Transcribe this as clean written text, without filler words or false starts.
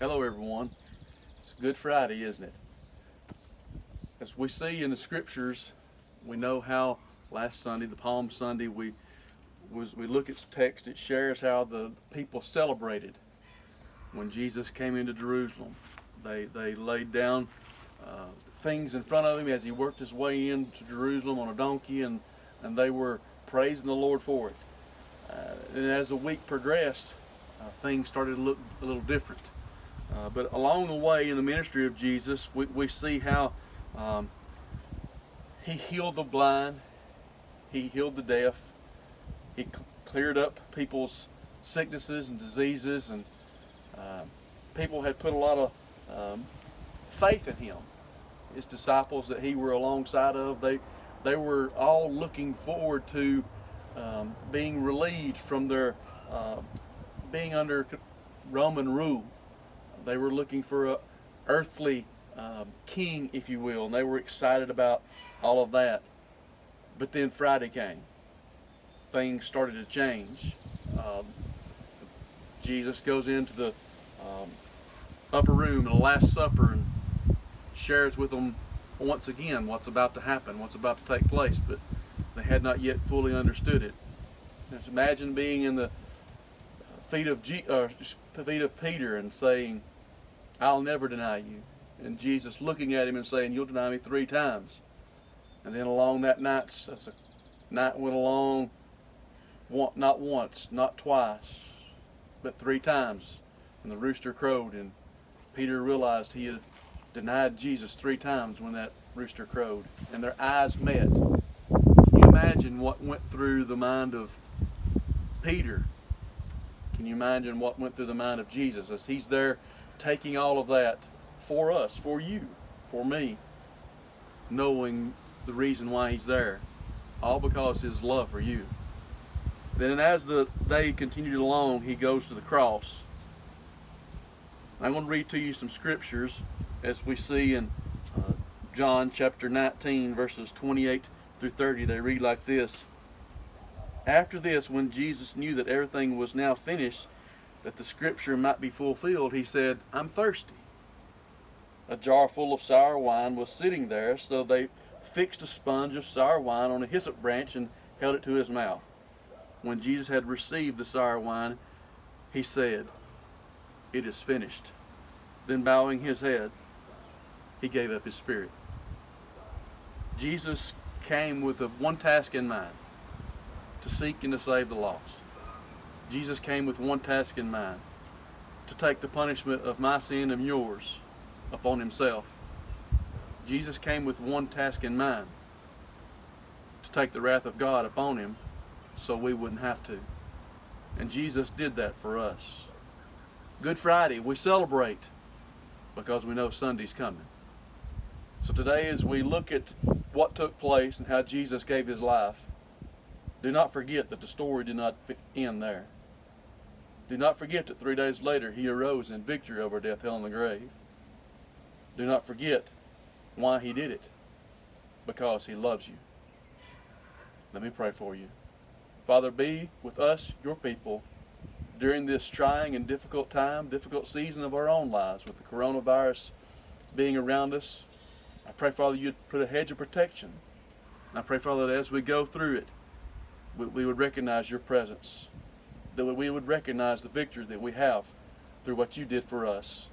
Hello, everyone. It's Good Friday, isn't it? As we see in the scriptures, we know how last Sunday, the Palm Sunday, we look at the text. It shares how the people celebrated when Jesus came into Jerusalem. They laid down things in front of him as he worked his way into Jerusalem on a donkey, and they were praising the Lord for it. And as the week progressed, things started to look a little different. But along the way in the ministry of Jesus, we see how he healed the blind, he healed the deaf, he cleared up people's sicknesses and diseases, and people had put a lot of faith in him. His disciples that he were alongside of, they were all looking forward to being relieved from their being under Roman rule. They were looking for a earthly king, if you will, and they were excited about all of that. But then Friday came. Things started to change. Jesus goes into the upper room in the Last Supper and shares with them once again what's about to happen, what's about to take place, but they had not yet fully understood it. Just imagine being in the feet of Peter and saying, "I'll never deny you." And Jesus looking at him and saying, "You'll deny me 3 times." And then along that night, as the night went along, not once, not twice, but 3 times. And the rooster crowed, and Peter realized he had denied Jesus 3 times when that rooster crowed. And their eyes met. Can you imagine what went through the mind of Peter? Can you imagine what went through the mind of Jesus as he's there taking all of that for us, for you, for me, knowing the reason why he's there, all because of his love for you. Then as the day continued along, he goes to the cross. I'm going to read to you some scriptures as we see in John chapter 19, verses 28 through 30. They read like this. After this, when Jesus knew that everything was now finished, that the scripture might be fulfilled, he said, "I'm thirsty." A jar full of sour wine was sitting there, so they fixed a sponge of sour wine on a hyssop branch and held it to his mouth. When Jesus had received the sour wine, he said, "It is finished." Then bowing his head, he gave up his spirit. Jesus came with one task in mind, to seek and to save the lost. Jesus came with one task in mind, to take the punishment of my sin and yours upon himself. Jesus came with one task in mind, to take the wrath of God upon him so we wouldn't have to. And Jesus did that for us. Good Friday, we celebrate because we know Sunday's coming. So today, as we look at what took place and how Jesus gave his life, do not forget that the story did not end there. Do not forget that 3 days later he arose in victory over death, hell, and the grave. Do not forget why he did it. Because he loves you. Let me pray for you. Father, be with us, your people, during this trying and difficult time, difficult season of our own lives with the coronavirus being around us. I pray, Father, you'd put a hedge of protection. And I pray, Father, that as we go through it, we would recognize your presence, that we would recognize the victory that we have through what you did for us.